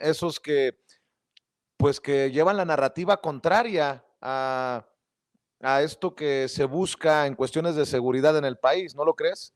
esos que, pues, que llevan la narrativa contraria a esto que se busca en cuestiones de seguridad en el país, ¿no lo crees?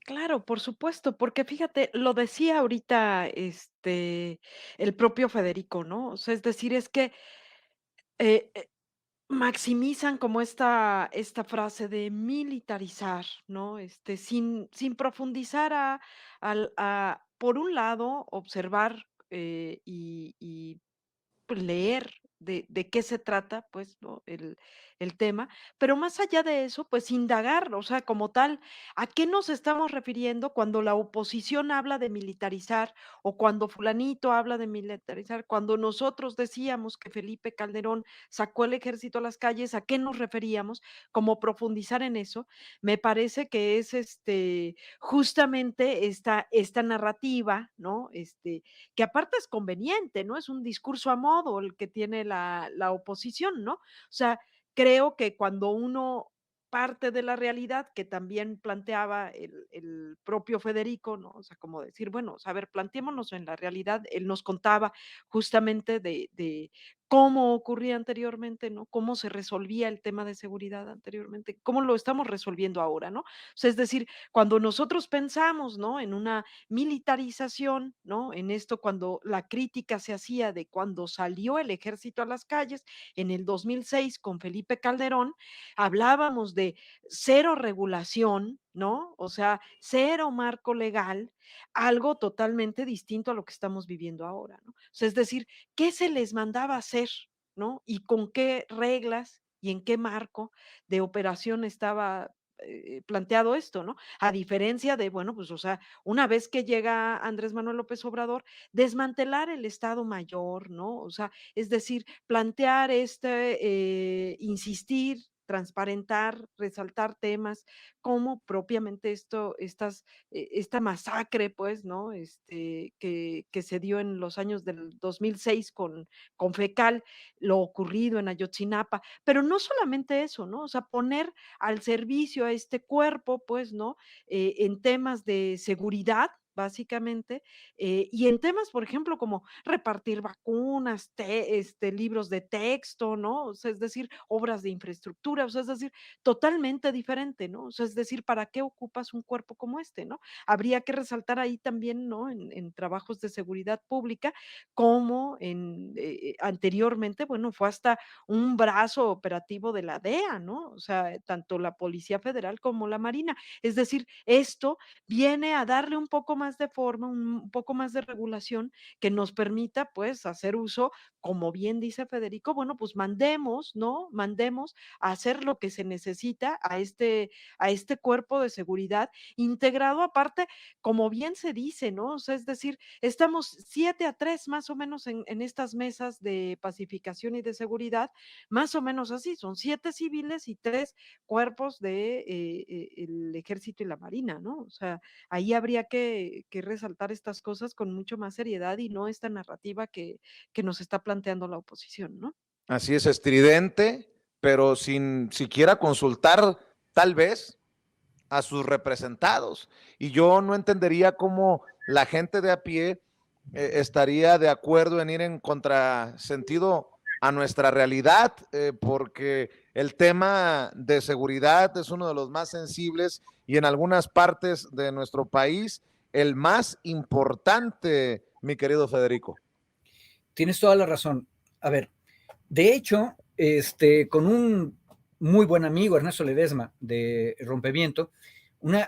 Claro, por supuesto, porque fíjate, lo decía ahorita, el propio Federico, ¿no? O sea, es decir, es que, eh eh, maximizan como esta frase de militarizar, ¿no? Sin profundizar por un lado, observar, y pues, leer de qué se trata, pues, ¿no? El tema, pero más allá de eso, pues, indagar, o sea, como tal, ¿a qué nos estamos refiriendo cuando la oposición habla de militarizar o cuando fulanito habla de militarizar? Cuando nosotros decíamos que Felipe Calderón sacó el ejército a las calles, ¿a qué nos referíamos? Como profundizar en eso, me parece que es, justamente esta narrativa, ¿no? Que aparte es conveniente, ¿no? Es un discurso a modo el que tiene la oposición, ¿no? O sea, creo que cuando uno parte de la realidad, que también planteaba el propio Federico, ¿no? O sea, como decir, bueno, o sea, a ver, planteémonos en la realidad. Él nos contaba justamente de cómo ocurría anteriormente, ¿no? Cómo se resolvía el tema de seguridad anteriormente, cómo lo estamos resolviendo ahora, ¿no? O sea, es decir, cuando nosotros pensamos, ¿no? En una militarización, ¿no? En esto cuando la crítica se hacía de cuando salió el ejército a las calles en el 2006 con Felipe Calderón, hablábamos de cero regulación, ¿no? O sea, cero marco legal, algo totalmente distinto a lo que estamos viviendo ahora, ¿no? O sea, es decir, ¿qué se les mandaba hacer, ¿no? Y con qué reglas y en qué marco de operación estaba planteado esto, ¿no? A diferencia de, bueno, pues, o sea, una vez que llega Andrés Manuel López Obrador, desmantelar el Estado Mayor, ¿no? O sea, es decir, plantear insistir, transparentar, resaltar temas como propiamente esta masacre, pues, ¿no? Que se dio en los años del 2006 con Fecal, lo ocurrido en Ayotzinapa, pero no solamente eso, ¿no? O sea, poner al servicio a este cuerpo, pues, ¿no? En temas de seguridad, básicamente, y en temas, por ejemplo, como repartir vacunas, libros de texto, ¿no? O sea, es decir, obras de infraestructura, o sea, es decir, totalmente diferente, ¿no? O sea, es decir, ¿para qué ocupas un cuerpo como este, no? Habría que resaltar ahí también, ¿no? En trabajos de seguridad pública, como anteriormente, bueno, fue hasta un brazo operativo de la DEA, ¿no? O sea, tanto la Policía Federal como la Marina. Es decir, esto viene a darle un poco más de forma, un poco más de regulación que nos permita, pues, hacer uso, como bien dice Federico, bueno, pues mandemos, ¿no? Mandemos a hacer lo que se necesita a este cuerpo de seguridad integrado, aparte, como bien se dice, ¿no? O sea, es decir, estamos 7-3 más o menos en estas mesas de pacificación y de seguridad, más o menos así, son 7 civiles y 3 cuerpos de el ejército y la marina, ¿no? O sea, ahí habría que resaltar estas cosas con mucho más seriedad y no esta narrativa que nos está planteando la oposición, ¿no? Así es, estridente, pero sin siquiera consultar, tal vez, a sus representados. Y yo no entendería cómo la gente de a pie estaría de acuerdo en ir en contrasentido a nuestra realidad, porque el tema de seguridad es uno de los más sensibles y en algunas partes de nuestro país el más importante, mi querido Federico. Tienes toda la razón. A ver, de hecho, con un muy buen amigo, Ernesto Ledesma, de Rompeviento,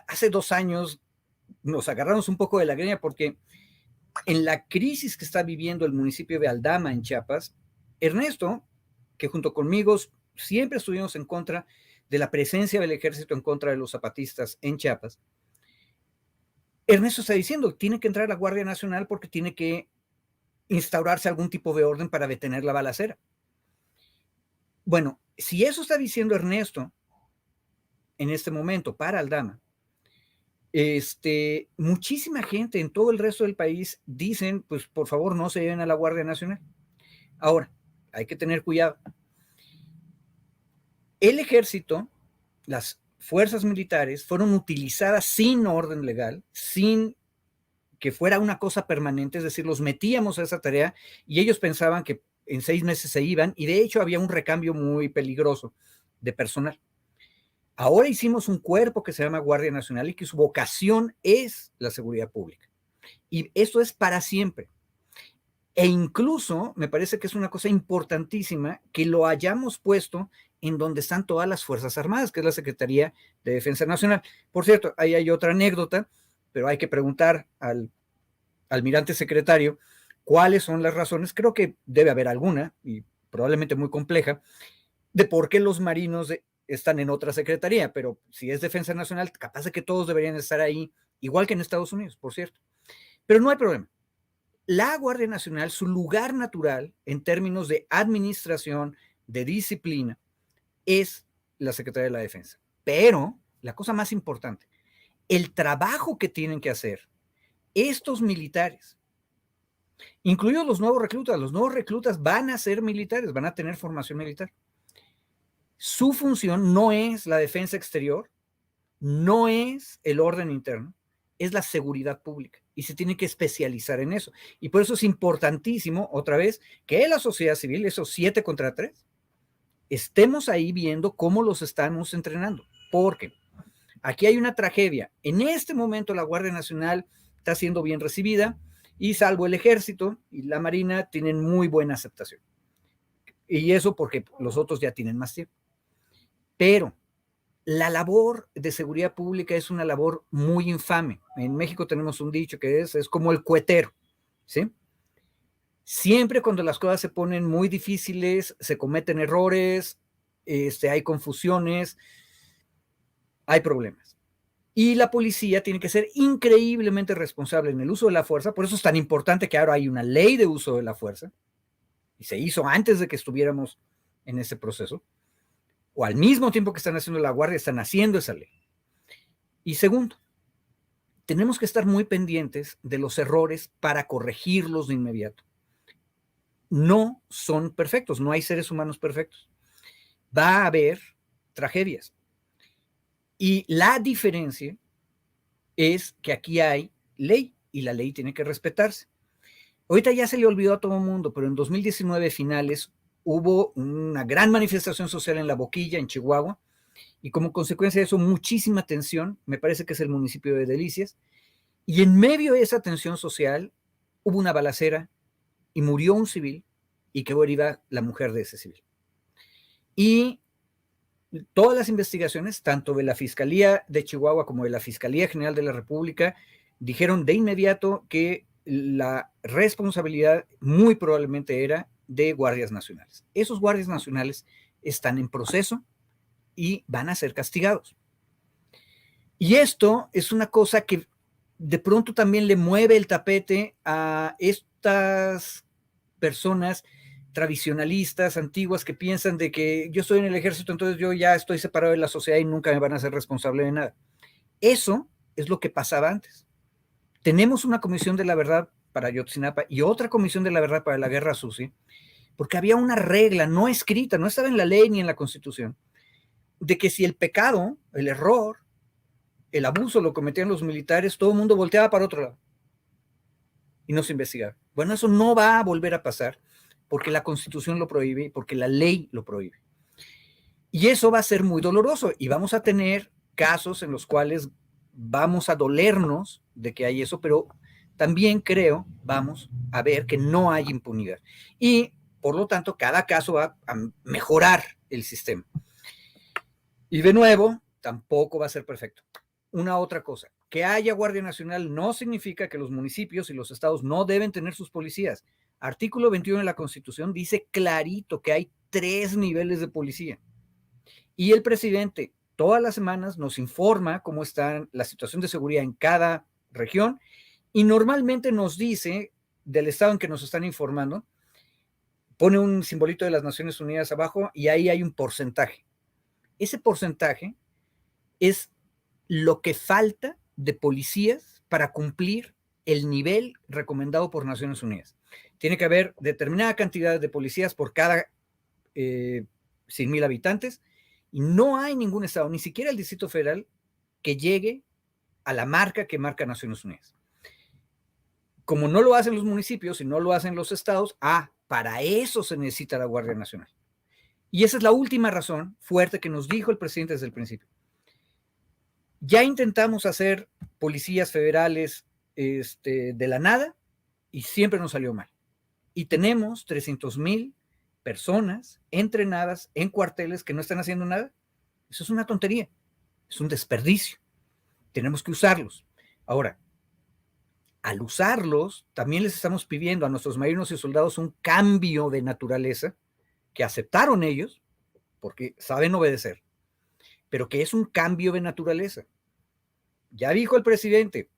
hace 2 años nos agarramos un poco de la greña porque en la crisis que está viviendo el municipio de Aldama, en Chiapas, Ernesto, que junto conmigo siempre estuvimos en contra de la presencia del ejército en contra de los zapatistas en Chiapas, Ernesto está diciendo, tiene que entrar la Guardia Nacional porque tiene que instaurarse algún tipo de orden para detener la balacera. Bueno, si eso está diciendo Ernesto en este momento para Aldama, muchísima gente en todo el resto del país dicen, pues por favor no se lleven a la Guardia Nacional. Ahora, hay que tener cuidado. El ejército, las fuerzas militares fueron utilizadas sin orden legal, sin que fuera una cosa permanente, es decir, los metíamos a esa tarea y ellos pensaban que en 6 meses se iban, y de hecho había un recambio muy peligroso de personal. Ahora hicimos un cuerpo que se llama Guardia Nacional y que su vocación es la seguridad pública. Y esto es para siempre. E incluso me parece que es una cosa importantísima que lo hayamos puesto en donde están todas las Fuerzas Armadas, que es la Secretaría de Defensa Nacional. Por cierto, ahí hay otra anécdota, pero hay que preguntar al almirante secretario cuáles son las razones. Creo que debe haber alguna, y probablemente muy compleja, de por qué los marinos están en otra secretaría, pero si es Defensa Nacional, capaz de que todos deberían estar ahí, igual que en Estados Unidos, por cierto. Pero no hay problema. La Guardia Nacional, su lugar natural en términos de administración, de disciplina, es la Secretaría de la Defensa. Pero la cosa más importante, el trabajo que tienen que hacer estos militares, incluidos los nuevos reclutas van a ser militares, van a tener formación militar. Su función no es la defensa exterior, no es el orden interno, es la seguridad pública, y se tiene que especializar en eso. Y por eso es importantísimo, otra vez, que la sociedad civil, esos 7 contra 3, estemos ahí viendo cómo los estamos entrenando, porque aquí hay una tragedia. En este momento la Guardia Nacional está siendo bien recibida, y salvo el Ejército y la Marina tienen muy buena aceptación. Y eso porque los otros ya tienen más tiempo. Pero la labor de seguridad pública es una labor muy infame. En México tenemos un dicho que es como el cuetero, ¿sí? Siempre cuando las cosas se ponen muy difíciles, se cometen errores, hay confusiones, hay problemas. Y la policía tiene que ser increíblemente responsable en el uso de la fuerza. Por eso es tan importante que ahora hay una ley de uso de la fuerza, y se hizo antes de que estuviéramos en ese proceso, o al mismo tiempo que están haciendo la Guardia, están haciendo esa ley. Y segundo, tenemos que estar muy pendientes de los errores para corregirlos de inmediato. No son perfectos, no hay seres humanos perfectos. Va a haber tragedias. Y la diferencia es que aquí hay ley, y la ley tiene que respetarse. Ahorita ya se le olvidó a todo el mundo, pero en 2019 finales hubo una gran manifestación social en La Boquilla, en Chihuahua, y como consecuencia de eso muchísima tensión. Me parece que es el municipio de Delicias, y en medio de esa tensión social hubo una balacera y murió un civil, y quedó herida la mujer de ese civil. Y todas las investigaciones, tanto de la Fiscalía de Chihuahua como de la Fiscalía General de la República, dijeron de inmediato que la responsabilidad muy probablemente era de guardias nacionales. Esos guardias nacionales están en proceso y van a ser castigados. Y esto es una cosa que de pronto también le mueve el tapete a estas personas tradicionalistas, antiguas, que piensan de que yo estoy en el ejército, entonces yo ya estoy separado de la sociedad y nunca me van a hacer responsable de nada. Eso es lo que pasaba antes. Tenemos una comisión de la verdad para Ayotzinapa y otra comisión de la verdad para la Guerra Sucia, porque había una regla no escrita, no estaba en la ley ni en la Constitución, de que si el pecado, el error, el abuso lo cometían los militares, todo el mundo volteaba para otro lado y no se investigaba. Bueno, eso no va a volver a pasar porque la Constitución lo prohíbe y porque la ley lo prohíbe. Y eso va a ser muy doloroso, y vamos a tener casos en los cuales vamos a dolernos de que hay eso, pero también creo, vamos a ver que no hay impunidad. Y por lo tanto, cada caso va a mejorar el sistema. Y de nuevo, tampoco va a ser perfecto. Una otra cosa, que haya Guardia Nacional no significa que los municipios y los estados no deben tener sus policías. Artículo 21 de la Constitución dice clarito que hay 3 niveles de policía. Y el presidente todas las semanas nos informa cómo está la situación de seguridad en cada región, y normalmente nos dice del estado en que nos están informando, pone un simbolito de las Naciones Unidas abajo y ahí hay un porcentaje. Ese porcentaje es lo que falta de policías para cumplir el nivel recomendado por Naciones Unidas. Tiene que haber determinada cantidad de policías por cada 100,000 habitantes, y no hay ningún estado, ni siquiera el Distrito Federal, que llegue a la marca que marca Naciones Unidas. como no lo hacen los municipios y no lo hacen los estados, para eso se necesita la Guardia Nacional. Y esa es la última razón fuerte que nos dijo el presidente desde el principio. Ya intentamos hacer policías federales de la nada y siempre nos salió mal. Y tenemos 300,000 personas entrenadas en cuarteles que no están haciendo nada. Eso es una tontería, es un desperdicio. Tenemos que usarlos. Ahora, al usarlos, también les estamos pidiendo a nuestros marinos y soldados un cambio de naturaleza que aceptaron ellos, porque saben obedecer, pero que es un cambio de naturaleza. Ya dijo el presidente,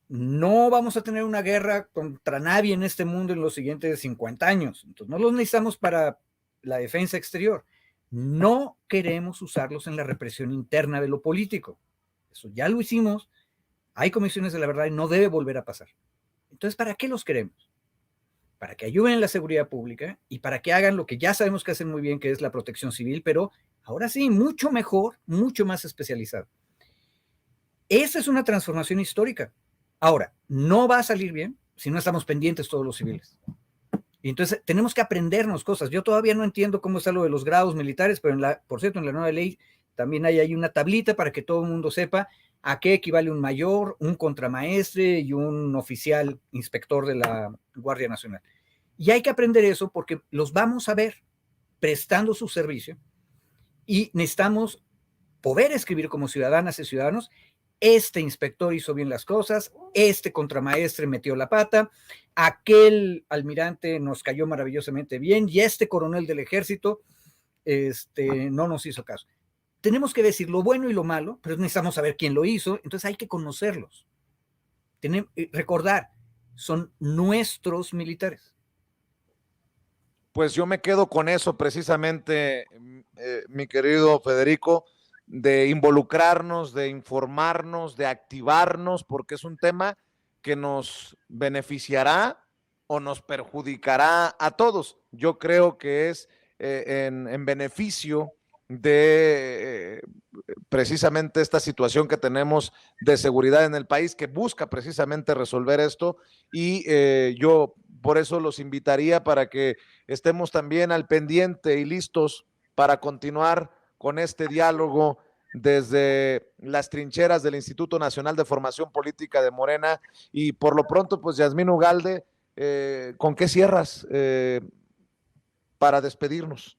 no vamos a tener una guerra contra nadie en este mundo en los siguientes 50 años. Entonces no los necesitamos para la defensa exterior. No queremos usarlos en la represión interna de lo político. Eso ya lo hicimos. Hay comisiones de la verdad y no debe volver a pasar. Entonces, ¿para qué los queremos? Para que ayuden en la seguridad pública y para que hagan lo que ya sabemos que hacen muy bien, que es la protección civil, pero ahora sí, mucho mejor, mucho más especializado. Esa es una transformación histórica. Ahora, no va a salir bien si no estamos pendientes todos los civiles. Y entonces tenemos que aprendernos cosas. Yo todavía no entiendo cómo está lo de los grados militares, pero por cierto, en la nueva ley también hay una tablita para que todo el mundo sepa a qué equivale un mayor, un contramaestre y un oficial inspector de la Guardia Nacional. Y hay que aprender eso porque los vamos a ver prestando su servicio y necesitamos poder escribir como ciudadanas y ciudadanos: este inspector hizo bien las cosas, este contramaestre metió la pata, aquel almirante nos cayó maravillosamente bien y este coronel del ejército no nos hizo caso. Tenemos que decir lo bueno y lo malo, pero necesitamos saber quién lo hizo, entonces hay que conocerlos. Recordar, son nuestros militares. Pues yo me quedo con eso precisamente, mi querido Federico, de involucrarnos, de informarnos, de activarnos, porque es un tema que nos beneficiará o nos perjudicará a todos. Yo creo que es en beneficio de precisamente esta situación que tenemos de seguridad en el país, que busca precisamente resolver esto, y yo por eso los invitaría para que estemos también al pendiente y listos para continuar con este diálogo desde las trincheras del Instituto Nacional de Formación Política de Morena. Y por lo pronto, pues Yasmín Ugalde, ¿con qué cierras para despedirnos?